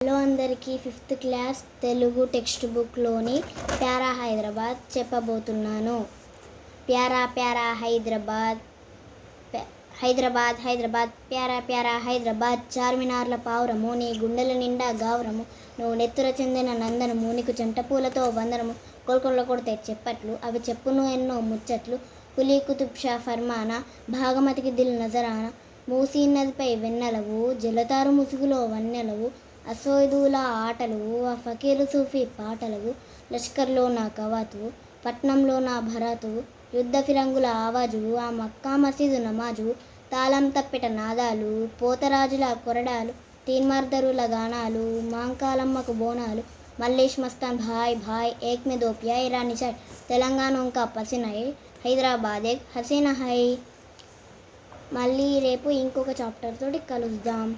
Hello అందరికీ, fifth class Telugu text బుక్లోని ప్యారా హైదరాబాద్ చెప్పబోతున్నాను. ప్యారా ప్యారా హైదరాబాద్, హైదరాబాద్ హైదరాబాద్, ప్యారా ప్యారా హైదరాబాద్. చార్మినార్ల పావురము, నీ గుండెల నిండా గావురము, నువ్వు నెత్తుర చెందిన నందనము, నీకు చెంటపూలతో వందనము. కోల్కొల్ల కొడితే చెప్పట్లు, అవి చెప్పును ఎన్నో ముచ్చట్లు. కులీ కుతుబ్ షా ఫర్మానా, భాగమతికి దిల్ నజరానా. మూసీ నదిపై వెన్నెలవు, జలతారు ముసుగులో వన్నెలవు. అసోదుల ఆటలు, ఆ ఫకీరు సూఫీ పాటలు. లష్కర్లో నా కవాతువు, పట్నంలో నా భరాతువు. యుద్ధ ఫిరంగుల ఆవాజు, ఆ మక్కా మసీదు నమాజు. తాళం తప్పెట నాదాలు, పోతరాజుల కొరడాలు. తీన్మార్దరుల గానాలు, మాంకాలమ్మకు బోనాలు. మల్లేష్ మస్తాన్ భాయ్ భాయ్, ఏక్ మే దో ప్యాయ్ రాణి చాయ్. తెలంగాణ కా పసినై, హైదరాబాద్ ఏక్ హసీనా హై. మళ్ళీ రేపు ఇంకొక చాప్టర్ తోటి కలుద్దాం.